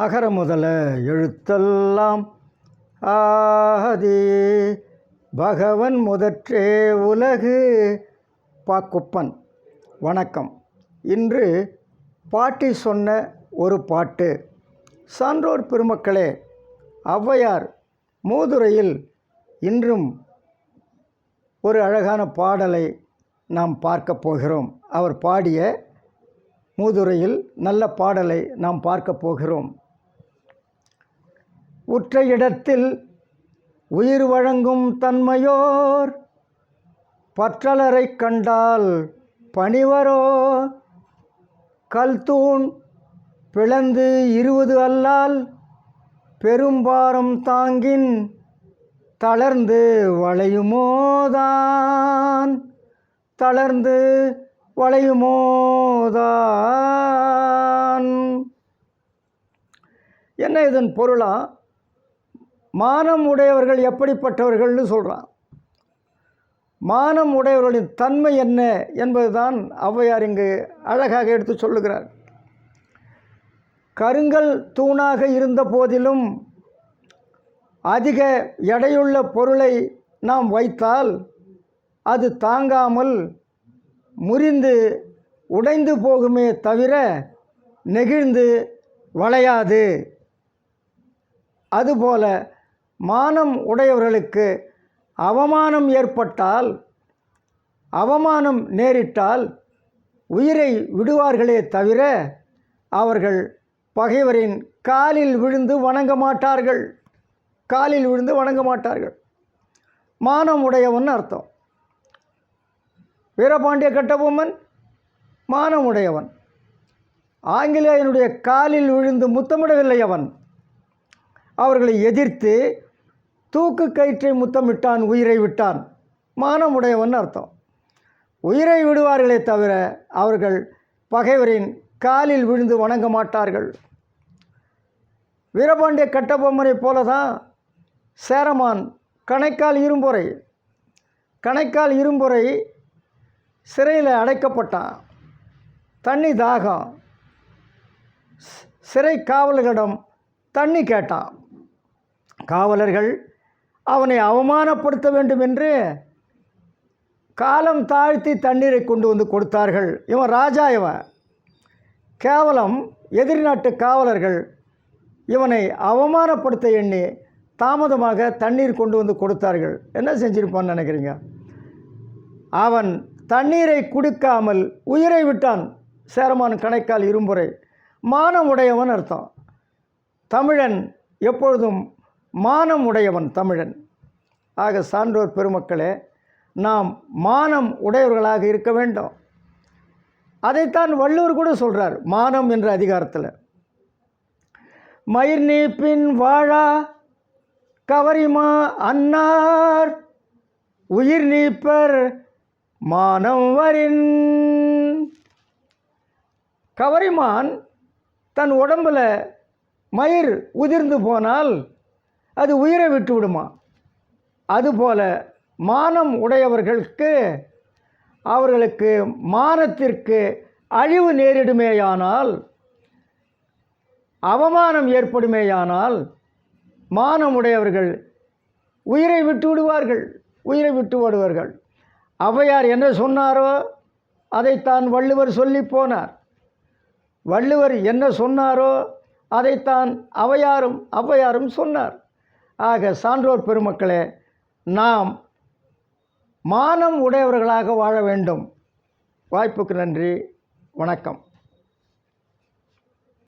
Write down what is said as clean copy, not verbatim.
அகர முதல எழுத்தெல்லாம் ஆதி பகவன் முதற்றே உலகு. பாக்குப்பன். வணக்கம். இன்று பாட்டி சொன்ன ஒரு பாட்டு. சான்றோர் பெருமக்களே, ஔவையார் மூதுரையில் இன்றும் ஒரு அழகான பாடலை நாம் பார்க்க போகிறோம். அவர் பாடிய மூதுரையில் நல்ல பாடலை நாம் பார்க்க போகிறோம். உற்ற இடத்தில் உயிர் வழங்கும் தன்மையோர் பற்றலரை கண்டால் பணிவரோ. கல்தூண் பிளந்து 20 அல்லால் பெரும்பாரம் தாங்கின் தளர்ந்து வளையுமோதான். தளர்ந்து வளையுமோதான். என்ன இதன் பொருளா? மானம் உடையவர்கள் எப்படிப்பட்டவர்கள்னு சொல்கிறான். மானம் உடையவர்களின் தன்மை என்ன என்பதுதான் ஔவையார் இங்கு அழகாக எடுத்து சொல்லுகிறார். கருங்கல் தூணாக இருந்த போதிலும் அதிக எடையுள்ள பொருளை நாம் வைத்தால் அது தாங்காமல் முறிந்து உடைந்து போகுமே தவிர நெகிழ்ந்து வளையாது. அதுபோல மானம் உடையவர்களுக்கு அவமானம் ஏற்பட்டால், அவமானம் நேரிட்டால் உயிரை விடுவார்களே தவிர அவர்கள் பகைவரின் காலில் விழுந்து வணங்க மாட்டார்கள். காலில் விழுந்து வணங்க மாட்டார்கள். மானம் உடையவன் அர்த்தம். வீரபாண்டிய கட்டபொம்மன் மானம் உடையவன். ஆங்கிலேயனுடைய காலில் விழுந்து முத்தமிடவில்லை அவன். அவர்களை எதிர்த்து தூக்கு கயிற்றை முத்தமிட்டான், உயிரை விட்டான். மானம் உடையவன் அர்த்தம். உயிரை விடுவார்களே தவிர அவர்கள் பகைவரின் காலில் விழுந்து வணங்க மாட்டார்கள். வீரபாண்டிய கட்டபொம்மனை போல தான் சேரமான் கணைக்கால் இரும்பொறை. கணைக்கால் இரும்பொறை சிறையில் அடைக்கப்பட்டான். தண்ணி தாகம். சிறை காவலர்களிடம் தண்ணி கேட்டான். காவலர்கள் அவனை அவமானப்படுத்த வேண்டும் என்று காலம் தாழ்த்தி தண்ணீரை கொண்டு வந்து கொடுத்தார்கள். இவன் ராஜா. இவன் கேவலம். எதிரி நாட்டு காவலர்கள் இவனை அவமானப்படுத்த எண்ணி தாமதமாக தண்ணீர் கொண்டு வந்து கொடுத்தார்கள். என்ன செஞ்சிருப்பான்னு நினைக்கிறீங்க? அவன் தண்ணீரை குடிக்காமல் உயிரை விட்டான். சேரமான் கணைக்கால் இரும்பொறை. மானம் உடையவன் அர்த்தம். தமிழன் எப்பொழுதும் மானம் உடையவன் தமிழன். ஆக சான்றோர் பெருமக்களே, நாம் மானம் உடையவர்களாக இருக்க வேண்டும். அதைத்தான் வள்ளுவர் கூட சொல்கிறார் மானம் என்ற அதிகாரத்தில். மயிர் நீப்பின் வாழா கவரிமா அன்னார் உயிர் நீப்பர் மானம் வரின். கவரிமான் தன் உடம்பில் மயிர் உதிர்ந்து போனால் அது உயிரை விட்டு விடுமா. அதுபோல மானம் உடையவர்களுக்கு அவர்களுக்கு மானத்திற்கு அழிவு நேரிடுமேயானால், அவமானம் ஏற்படுமேயானால் மானமுடையவர்கள் உயிரை விட்டு விடுவார்கள். உயிரை விட்டு விடுவார்கள். ஔவையார் என்ன சொன்னாரோ அதைத்தான் வள்ளுவர் சொல்லி போனார். வள்ளுவர் என்ன சொன்னாரோ அதைத்தான் ஔவையாரும் சொன்னார். ஆக சான்றோர் பெருமக்களே, நாம் மானம் உடையவர்களாக வாழ வேண்டும். வாய்ப்புக்கு நன்றி. வணக்கம்.